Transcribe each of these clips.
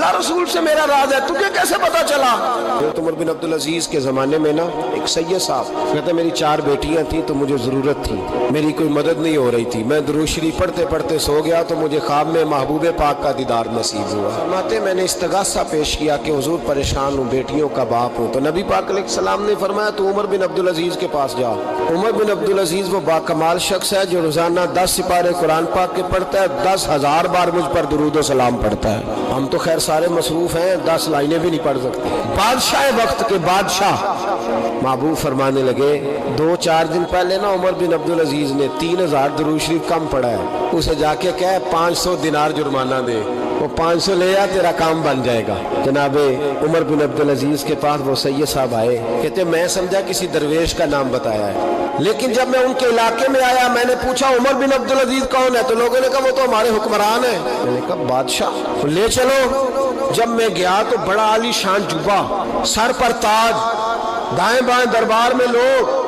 अल्लाह रसूल से मेरा राज है, तुझे कैसे पता चला? उमर बिन अब्दुल अजीज के ज़माने में ना एक सैयद साहब कहते मेरी 4 बेटियां थी तो मुझे ज़रूरत थी, मेरी कोई मदद नहीं हो रही थी, मैं दुरूद शरीफ पढ़ते पढ़ते सो गया तो मुझे ख्वाब में महबूब पाक का दीदार नसीब हुआ। फरमाते मैंने इस्तगासा पेश किया कि हुजूर परेशान हूँ, बेटियों का बाप हूँ। तो नबी पाक अलैहिस्सलाम ने फरमाया तो उमर बिन अब्दुल अजीज के पास जाओ। उमर बिन अब्दुल अजीज वो बाकमाल शख्स है जो रोजाना 10 सिपारे कुरान पाक के पढ़ता है, 10,000 बार मुझ पर दुरूद व सलाम पढ़ता है। हम तो खैर सारे मसरूफ हैं, 10 लाइनें भी नहीं पढ़ सकते। बादशाह वक्त के बादशाह महबूब फरमाने लगे 2-4 दिन पहले ना उमर बिन अब्दुल अजीज ने 3,000 दुरूद शरीफ कम पढ़ा है, उसे जाके कहे 500 दिनार जुर्माना दे, वो 500 ले आ, तेरा काम बन जाएगा। जनाबे उमर बिन अब्दुल अजीज के पास वो सैयद साहब आए, कहते मैं समझा किसी दरवेश का नाम बताया है, लेकिन जब मैं उनके इलाके में आया मैंने पूछा उमर बिन अब्दुल अजीज कौन है, तो लोगों ने कहा वो तो हमारे हुक्मरान है। मैंने कहा बादशाह ले चलो। जब मैं गया तो बड़ा आली शान जुब्बा, सर पर ताज, दाएं बाएं दरबार में लोग।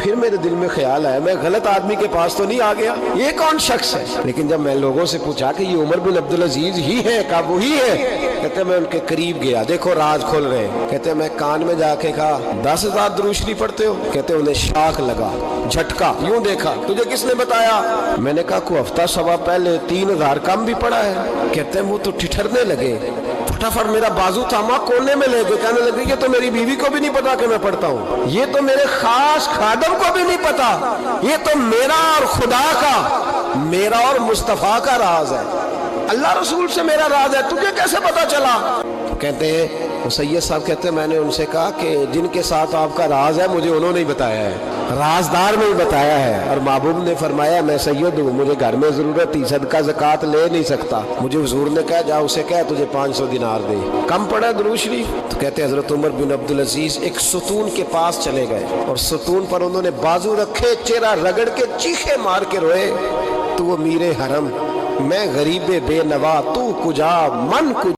फिर मेरे दिल में ख्याल आया मैं गलत आदमी के पास तो नहीं आ गया, ये कौन शख्स है? लेकिन जब मैं लोगों से पूछा कि ये उमर बिन अब्दुल अजीज ही है, का वही है? कहते मैं उनके करीब गया, देखो राज खोल रहे। कहते मैं कान में जाके कहा 10,000 दुरूद शरीफ पढ़ते हो? कहते उन्हें शाख लगा, झटका, यूं देखा, तुझे किसने बताया? मैंने कहा को हफ्ता सवा पहले 3,000 कम भी पड़ा है। कहते वो तो ठिठरने लगे, फटाफट मेरा बाजू थामा, कोने में ले गए, कहने लगे ये तो मेरी बीवी को भी नहीं पता कि मैं पढ़ता हूँ, ये तो मेरे खास खादम को भी नहीं पता, ये तो मेरा और खुदा का, मेरा और मुस्तफा का राज है, अल्लाह रसूल से मेरा राज है, तुझे कैसे पता चला? कहते हैं वो सैयद साहब कहते हैं मैंने उनसे कहा कि जिनके साथ आपका राज है मुझे उन्होंने ही बताया है, राजदार ने ही बताया है, और महबूब ने फरमाया मैं सैयद हूँ, मुझे घर में जरूरत थी, सदका ज़कात ले नहीं सकता, मुझे हुजूर ने कहा जा उसे कह तुझे 500 दिनार दे, कम पड़ा दुरूद शरीफ। तो कहते हैं हजरत उमर बिन अब्दुल अजीज एक सुतून के पास चले गए और सुतून पर उन्होंने बाजू रखे, चेहरा रगड़ के चीखे मार के रोए, तो वो मीरे हरम मैं गरीबे बेनवा, तू कुजा मन कुजा।